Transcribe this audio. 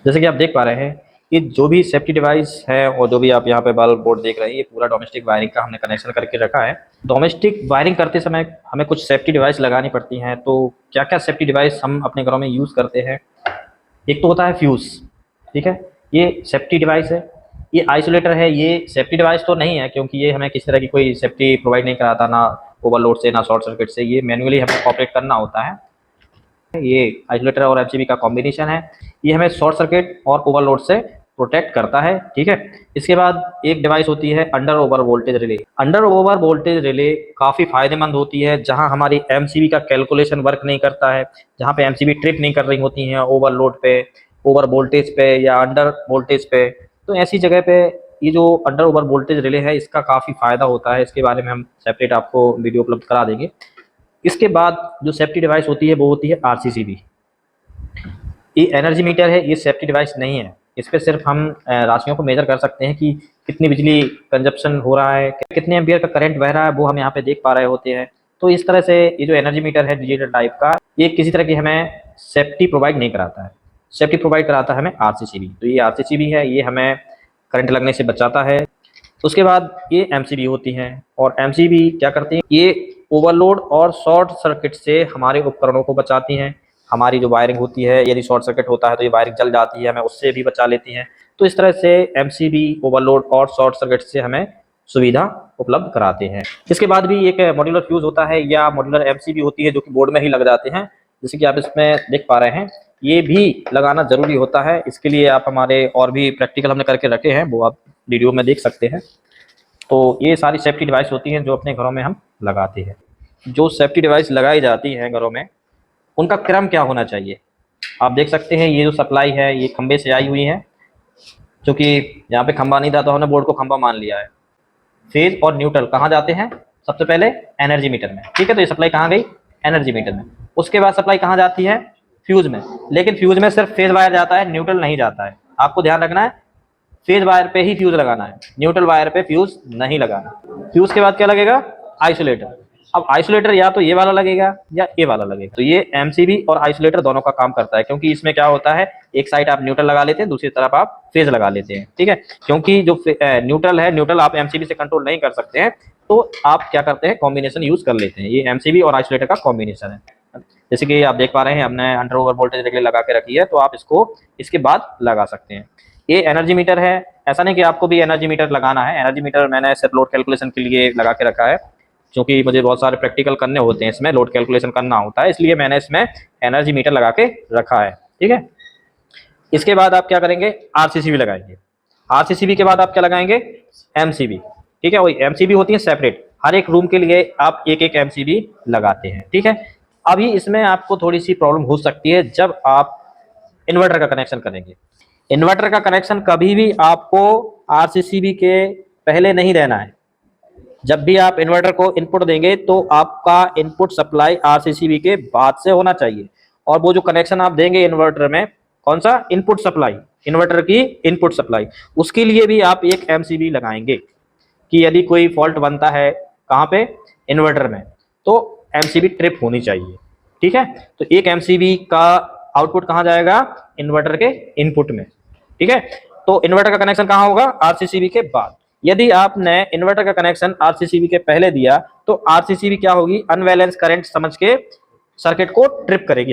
जैसे कि आप देख पा रहे हैं कि जो भी सेफ्टी डिवाइस है और जो भी आप यहाँ पे बल्ब बोर्ड देख रहे हैं, ये पूरा डोमेस्टिक वायरिंग का हमने कनेक्शन करके रखा है। डोमेस्टिक वायरिंग करते समय हमें कुछ सेफ्टी डिवाइस लगानी पड़ती हैं। तो क्या क्या सेफ्टी डिवाइस हम अपने घरों में यूज़ करते हैं? एक तो होता है फ्यूज़, ठीक है, ये सेफ्टी डिवाइस है। ये आइसोलेटर है, ये सेफ्टी डिवाइस तो नहीं है क्योंकि ये हमें किसी तरह की कोई सेफ्टी प्रोवाइड नहीं कराता, ना ओवरलोड से ना शॉर्ट सर्किट से। ये मैन्युअली हमें ऑपरेट करना होता है। ये आइसोलेटर और एमसीबी का कॉम्बिनेशन है। ये हमें शॉर्ट सर्किट और ओवरलोड से प्रोटेक्ट करता है, ठीक है। इसके बाद एक डिवाइस होती है under over voltage relay. Under over voltage relay काफ़ी फायदेमंद होती है जहां हमारी एमसीबी का कैलकुलेशन वर्क नहीं करता है, जहां पे एमसीबी ट्रिप नहीं कर रही होती हैं ओवरलोड पे, ओवर वोल्टेज पे या अंडर वोल्टेज पे। तो ऐसी जगह पे ये जो अंडर ओवर वोल्टेज रिले है, इसका काफ़ी फायदा होता है। इसके बारे में हम सेपरेट आपको वीडियो उपलब्ध करा देंगे। इसके बाद जो सेफ्टी डिवाइस होती है वो होती है आरसीसीबी। ये एनर्जी मीटर है, ये सेफ्टी डिवाइस नहीं है। इस पे सिर्फ हम राशियों को मेजर कर सकते हैं कि कितनी बिजली कंजप्शन हो रहा है, कितने एम्पियर का करंट बह रहा है, वो हम यहाँ पे देख पा रहे होते हैं। तो इस तरह से ये जो एनर्जी मीटर है डिजिटल टाइप का, ये किसी तरह की हमें सेफ्टी प्रोवाइड नहीं कराता है। सेफ्टी प्रोवाइड कराता है हमें आरसीसीबी। तो ये आरसीसीबी है, ये हमें करंट लगने से बचाता है। उसके बाद ये एमसीबी होती हैं, और एमसीबी क्या करती हैं, ये ओवरलोड और शॉर्ट सर्किट से हमारे उपकरणों को बचाती हैं। हमारी जो वायरिंग होती है, यदि शॉर्ट सर्किट होता है तो ये वायरिंग जल जाती है, हमें उससे भी बचा लेती हैं। तो इस तरह से एमसीबी ओवरलोड और शॉर्ट सर्किट से हमें सुविधा उपलब्ध कराते हैं। इसके बाद भी एक मॉड्यूलर फ्यूज होता है या मॉड्यूलर एमसीबी होती है जो कि बोर्ड में ही लग जाते हैं, जैसे कि आप इसमें देख पा रहे हैं। ये भी लगाना जरूरी होता है। इसके लिए आप हमारे और भी प्रैक्टिकल हमने करके रखे हैं, वो आप वीडियो में देख सकते हैं। तो ये सारी सेफ्टी डिवाइस होती हैं जो अपने घरों में हम लगाते हैं। जो सेफ्टी डिवाइस लगाई जाती हैं घरों में, उनका क्रम क्या होना चाहिए? आप देख सकते हैं ये जो सप्लाई है ये खंबे से आई हुई है, क्योंकि यहाँ पे खंबा नहीं था तो हमने बोर्ड को खंबा मान लिया है। फेज और न्यूट्रल कहाँ जाते हैं? सबसे पहले एनर्जी मीटर में, ठीक है। तो ये सप्लाई कहाँ गई? एनर्जी मीटर में। उसके बाद सप्लाई कहाँ जाती है? फ्यूज में। लेकिन फ्यूज में सिर्फ फेज वायर जाता है, न्यूट्रल नहीं जाता है। आपको ध्यान रखना है, फेज वायर पे ही फ्यूज लगाना है, न्यूट्रल वायर पे फ्यूज नहीं लगाना। फ्यूज के बाद क्या लगेगा? आइसोलेटर। अब आइसोलेटर या तो ये वाला लगेगा या ये वाला लगेगा। तो ये एमसीबी और आइसोलेटर दोनों का काम करता है, क्योंकि इसमें क्या होता है, एक साइड आप न्यूट्रल लगा लेते हैं, दूसरी तरफ आप फेज लगा लेते हैं, ठीक है। क्योंकि जो न्यूट्रल है, न्यूट्रल आप एमसीबी से कंट्रोल नहीं कर सकते हैं, तो आप क्या करते हैं, कॉम्बिनेशन यूज कर लेते हैं। ये एमसीबी और आइसोलेटर का कॉम्बिनेशन है। जैसे कि आप देख पा रहे हैं हमने अंडर ओवर वोल्टेज रेगुलेटर लगा के रखी है, तो आप इसको इसके बाद लगा सकते हैं। ये एनर्जी मीटर है। ऐसा नहीं कि आपको भी एनर्जी मीटर लगाना है। एनर्जी मीटर मैंने सिर्फ लोड कैलकुलेशन के लिए लगा के रखा है, क्योंकि मुझे बहुत सारे प्रैक्टिकल करने होते हैं, इसमें लोड कैलकुलेशन करना होता है, इसलिए मैंने इसमें एनर्जी मीटर लगा के रखा है, ठीक है। इसके बाद आप क्या करेंगे? आरसीसीबी लगाएंगे। आरसीसीबी के बाद आप क्या लगाएंगे? एमसीबी, ठीक है। वही एमसीबी होती है सेपरेट, हर एक रूम के लिए आप एक एक एमसीबी लगाते हैं, ठीक है। अभी इसमें आपको थोड़ी सी प्रॉब्लम हो सकती है जब आप इन्वर्टर का कनेक्शन करेंगे। इन्वर्टर का कनेक्शन कभी भी आपको आरसीसीबी के पहले नहीं देना है। जब भी आप इन्वर्टर को इनपुट देंगे तो आपका इनपुट सप्लाई आरसीसीबी के बाद से होना चाहिए। और वो जो कनेक्शन आप देंगे इन्वर्टर में, कौन सा? इनपुट सप्लाई, इन्वर्टर की इनपुट सप्लाई, उसके लिए भी आप एक एमसीबी लगाएंगे कि यदि कोई फॉल्ट बनता है कहाँ पे? इन्वर्टर में, तो एमसीबी ट्रिप होनी चाहिए, ठीक है। तो एक एमसीबी का आउटपुट कहाँ जाएगा? इन्वर्टर के इनपुट में, ठीक है। तो इन्वर्टर का कनेक्शन कहाँ होगा? आरसीसीबी के बाद। यदि आपने इन्वर्टर का कनेक्शन आरसीसीबी के पहले दिया तो आरसीसीबी क्या होगी? अनबैलेंस करंट समझ के सर्किट को ट्रिप करेगी।